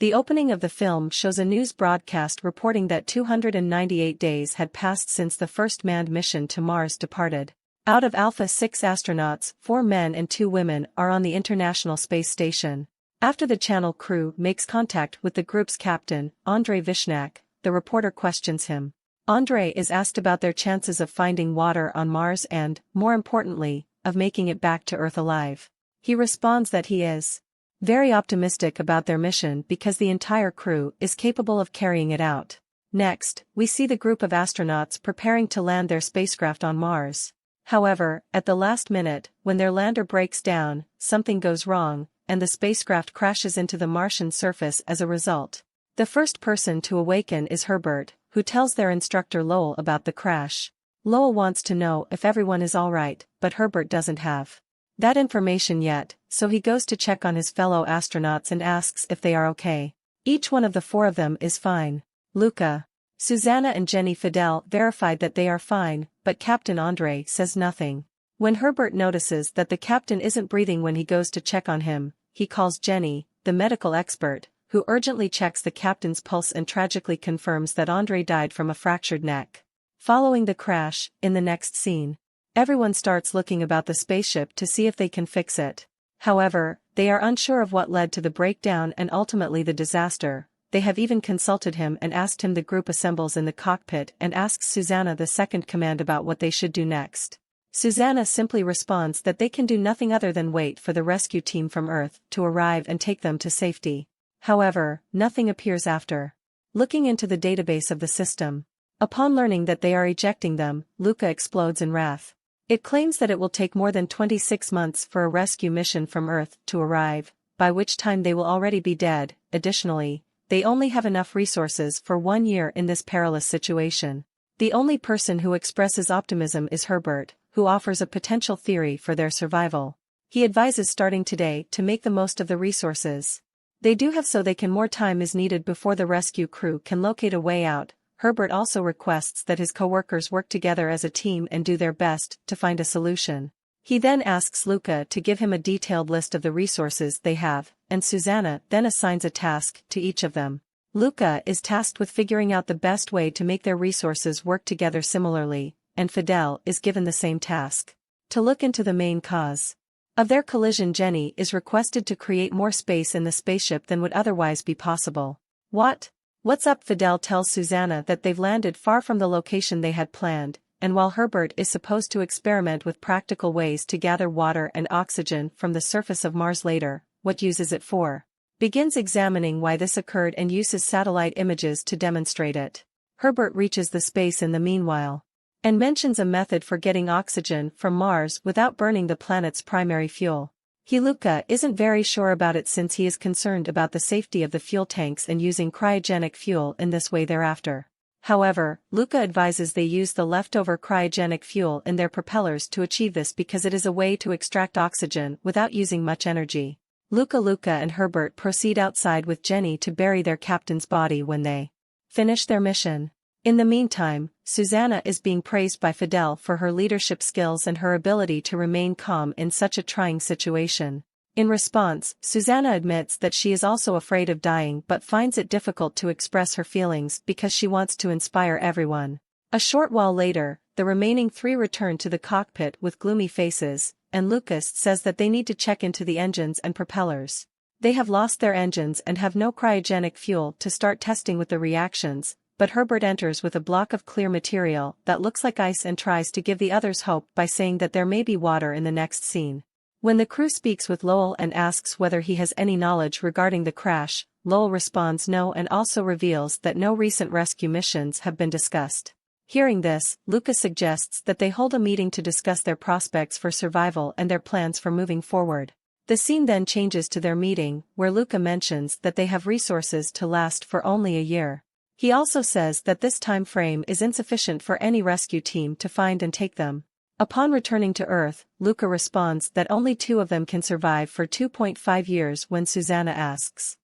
The opening of the film shows a news broadcast reporting that 298 days had passed since the first manned mission to Mars departed. Out of Alpha 6 astronauts, 4 men and 2 women are on the International Space Station. After the channel crew makes contact with the group's captain, Andrei Vishnak, the reporter questions him. Andrei is asked about their chances of finding water on Mars and, more importantly, of making it back to Earth alive. He responds that he is very optimistic about their mission because the entire crew is capable of carrying it out. Next, we see the group of astronauts preparing to land their spacecraft on Mars. However, at the last minute, when their lander breaks down, something goes wrong, and the spacecraft crashes into the Martian surface as a result. The first person to awaken is Herbert, who tells their instructor Lowell about the crash. Lowell wants to know if everyone is alright, but Herbert doesn't have that information yet, so he goes to check on his fellow astronauts and asks if they are okay. Each one of the 4 of them is fine. Luca, Susanna and Jenny Fidel verified that they are fine, but Captain Andrei says nothing. When Herbert notices that the captain isn't breathing when he goes to check on him, he calls Jenny, the medical expert, who urgently checks the captain's pulse and tragically confirms that Andrei died from a fractured neck. Following the crash, in the next scene, everyone starts looking about the spaceship to see if they can fix it. However, they are unsure of what led to the breakdown and ultimately the disaster. They have even consulted him and asked him. The group assembles in the cockpit and asks Susanna, the second command, about what they should do next. Susanna simply responds that they can do nothing other than wait for the rescue team from Earth to arrive and take them to safety. However, nothing appears after looking into the database of the system. Upon learning that they are ejecting them, Luca explodes in wrath. It claims that it will take more than 26 months for a rescue mission from Earth to arrive, by which time they will already be dead. Additionally, they only have enough resources for 1 year in this perilous situation. The only person who expresses optimism is Herbert, who offers a potential theory for their survival. He advises starting today to make the most of the resources they do have so they can more time is needed before the rescue crew can locate a way out. Herbert also requests that his co-workers work together as a team and do their best to find a solution. He then asks Luca to give him a detailed list of the resources they have, and Susanna then assigns a task to each of them. Luca is tasked with figuring out the best way to make their resources work together similarly, and Fidel is given the same task. To look into the main cause of their collision, Jenny is requested to create more space in the spaceship than would otherwise be possible. What's up? Fidel tells Susanna that they've landed far from the location they had planned, and while Herbert is supposed to experiment with practical ways to gather water and oxygen from the surface of Mars later, what uses it for? Begins examining why this occurred and uses satellite images to demonstrate it. Herbert reaches the space in the meanwhile, and mentions a method for getting oxygen from Mars without burning the planet's primary fuel. Luca isn't very sure about it since he is concerned about the safety of the fuel tanks and using cryogenic fuel in this way thereafter. However, Luca advises they use the leftover cryogenic fuel in their propellers to achieve this because it is a way to extract oxygen without using much energy. Luca and Herbert proceed outside with Jenny to bury their captain's body when they finish their mission. In the meantime, Susanna is being praised by Fidel for her leadership skills and her ability to remain calm in such a trying situation. In response, Susanna admits that she is also afraid of dying but finds it difficult to express her feelings because she wants to inspire everyone. A short while later, the remaining 3 return to the cockpit with gloomy faces, and Lucas says that they need to check into the engines and propellers. They have lost their engines and have no cryogenic fuel to start testing with the reactions. But Herbert enters with a block of clear material that looks like ice and tries to give the others hope by saying that there may be water in the next scene. When the crew speaks with Lowell and asks whether he has any knowledge regarding the crash, Lowell responds no and also reveals that no recent rescue missions have been discussed. Hearing this, Lucas suggests that they hold a meeting to discuss their prospects for survival and their plans for moving forward. The scene then changes to their meeting, where Luca mentions that they have resources to last for only a year. He also says that this time frame is insufficient for any rescue team to find and take them. Upon returning to Earth, Luca responds that only 2 of them can survive for 2.5 years when Susanna asks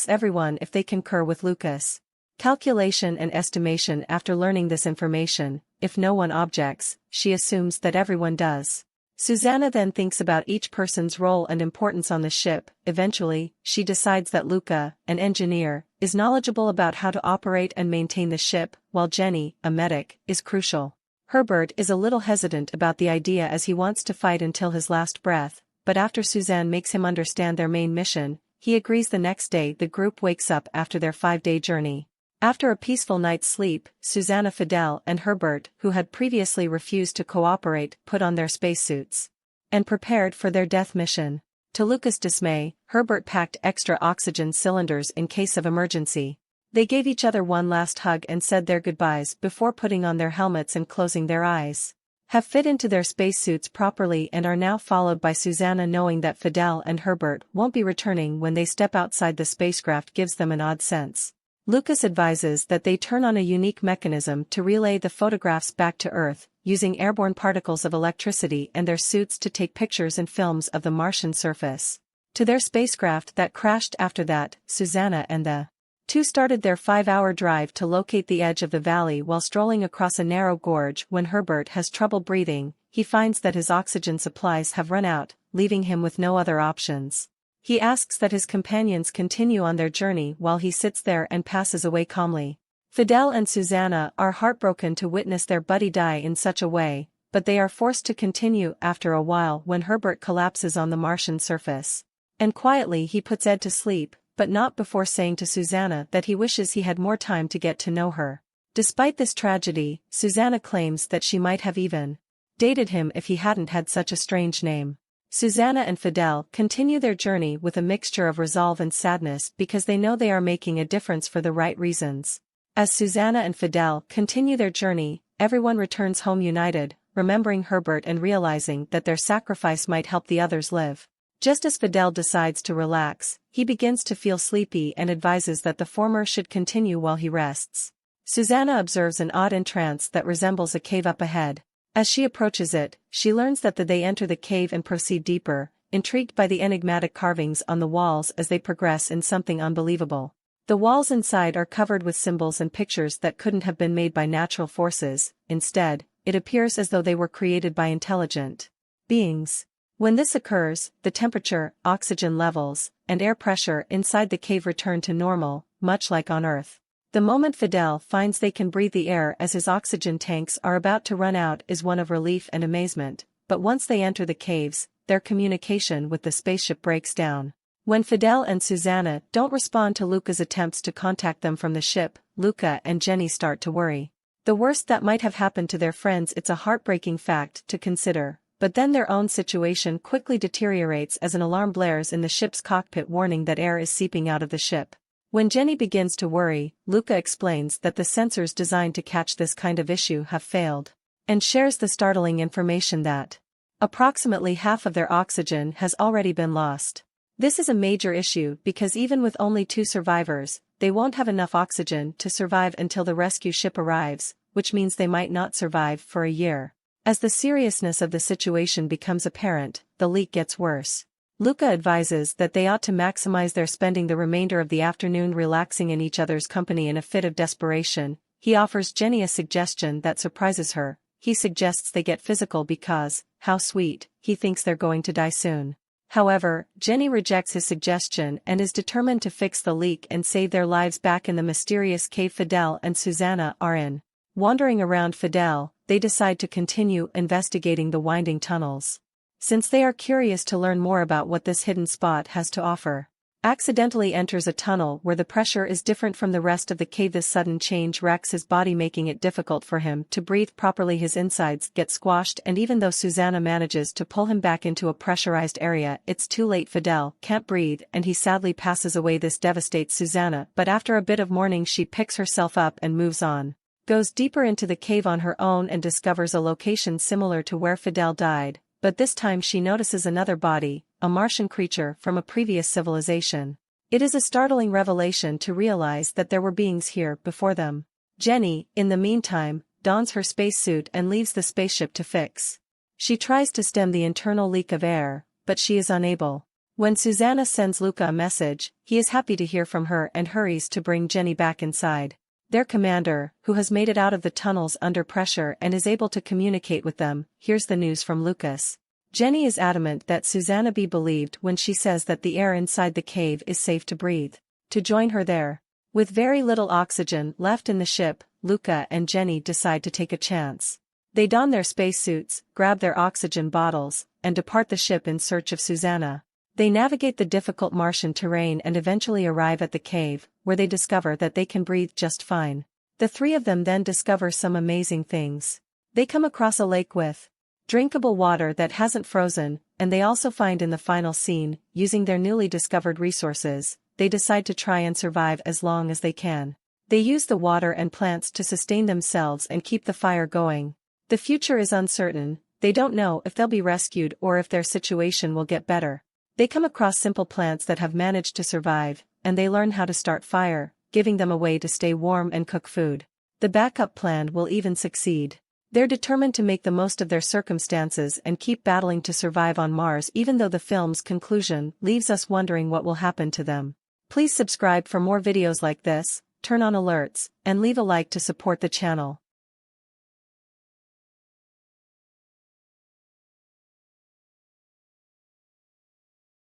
everyone if they concur with Lucas' calculation and estimation. After learning this information, if no one objects, she assumes that everyone does. Susanna then thinks about each person's role and importance on the ship. Eventually, she decides that Luca, an engineer, is knowledgeable about how to operate and maintain the ship, while Jenny, a medic, is crucial. Herbert is a little hesitant about the idea as he wants to fight until his last breath, but after Suzanne makes him understand their main mission, he agrees. The next day the group wakes up after their 5-day journey. After a peaceful night's sleep, Susanna, Fidel and Herbert, who had previously refused to cooperate, put on their spacesuits and prepared for their death mission. To Luca's dismay, Herbert packed extra oxygen cylinders in case of emergency. They gave each other one last hug and said their goodbyes before putting on their helmets and closing their eyes. Have fit into their spacesuits properly and are now followed by Susanna. Knowing that Fidel and Herbert won't be returning when they step outside the spacecraft gives them an odd sense. Lucas advises that they turn on a unique mechanism to relay the photographs back to Earth, using airborne particles of electricity and their suits to take pictures and films of the Martian surface. To their spacecraft that crashed after that, Susanna and the two started their 5-hour drive to locate the edge of the valley. While strolling across a narrow gorge, when Herbert has trouble breathing, he finds that his oxygen supplies have run out, leaving him with no other options. He asks that his companions continue on their journey while he sits there and passes away calmly. Fidel and Susanna are heartbroken to witness their buddy die in such a way, but they are forced to continue after a while when Herbert collapses on the Martian surface. And quietly he puts Ed to sleep, but not before saying to Susanna that he wishes he had more time to get to know her. Despite this tragedy, Susanna claims that she might have even dated him if he hadn't had such a strange name. Susanna and Fidel continue their journey with a mixture of resolve and sadness because they know they are making a difference for the right reasons. As Susanna and Fidel continue their journey, everyone returns home united, remembering Herbert and realizing that their sacrifice might help the others live. Just as Fidel decides to relax, he begins to feel sleepy and advises that the former should continue while he rests. Susanna observes an odd entrance that resembles a cave up ahead. As she approaches it, she learns that they enter the cave and proceed deeper, intrigued by the enigmatic carvings on the walls as they progress in something unbelievable. The walls inside are covered with symbols and pictures that couldn't have been made by natural forces. Instead, it appears as though they were created by intelligent beings. When this occurs, the temperature, oxygen levels, and air pressure inside the cave return to normal, much like on Earth. The moment Fidel finds they can breathe the air as his oxygen tanks are about to run out is one of relief and amazement, but once they enter the caves, their communication with the spaceship breaks down. When Fidel and Susanna don't respond to Luca's attempts to contact them from the ship, Luca and Jenny start to worry. The worst that might have happened to their friends. It's a heartbreaking fact to consider, but then their own situation quickly deteriorates as an alarm blares in the ship's cockpit warning that air is seeping out of the ship. When Jenny begins to worry, Luca explains that the sensors designed to catch this kind of issue have failed, and shares the startling information that approximately half of their oxygen has already been lost. This is a major issue because even with only 2 survivors, they won't have enough oxygen to survive until the rescue ship arrives, which means they might not survive for a year. As the seriousness of the situation becomes apparent, the leak gets worse. Luca advises that they ought to maximize their spending the remainder of the afternoon relaxing in each other's company. In a fit of desperation, he offers Jenny a suggestion that surprises her. He suggests they get physical because, how sweet, he thinks they're going to die soon. However, Jenny rejects his suggestion and is determined to fix the leak and save their lives. Back in the mysterious cave Fidel and Susanna are in. Wandering around Fidel, they decide to continue investigating the winding tunnels, since they are curious to learn more about what this hidden spot has to offer. Accidentally enters a tunnel where the pressure is different from the rest of the cave. This sudden change wrecks his body, making it difficult for him to breathe properly. His insides get squashed, and even though Susanna manages to pull him back into a pressurized area, it's too late. Fidel can't breathe and he sadly passes away. This devastates Susanna, but after a bit of mourning she picks herself up and moves on. Goes deeper into the cave on her own and discovers a location similar to where Fidel died, but this time she notices another body, a Martian creature from a previous civilization. It is a startling revelation to realize that there were beings here before them. Jenny, in the meantime, dons her spacesuit and leaves the spaceship to fix. She tries to stem the internal leak of air, but she is unable. When Susanna sends Luca a message, he is happy to hear from her and hurries to bring Jenny back inside. Their commander, who has made it out of the tunnels under pressure and is able to communicate with them, hears the news from Lucas. Jenny is adamant that Susanna be believed when she says that the air inside the cave is safe to breathe. To join her there. With very little oxygen left in the ship, Luca and Jenny decide to take a chance. They don their spacesuits, grab their oxygen bottles, and depart the ship in search of Susanna. They navigate the difficult Martian terrain and eventually arrive at the cave, where they discover that they can breathe just fine. The three of them then discover some amazing things. They come across a lake with drinkable water that hasn't frozen, and they also find in the final scene, using their newly discovered resources, they decide to try and survive as long as they can. They use the water and plants to sustain themselves and keep the fire going. The future is uncertain, they don't know if they'll be rescued or if their situation will get better. They come across simple plants that have managed to survive, and they learn how to start fire, giving them a way to stay warm and cook food. The backup plan will even succeed. They're determined to make the most of their circumstances and keep battling to survive on Mars, even though the film's conclusion leaves us wondering what will happen to them. Please subscribe for more videos like this, turn on alerts, and leave a like to support the channel.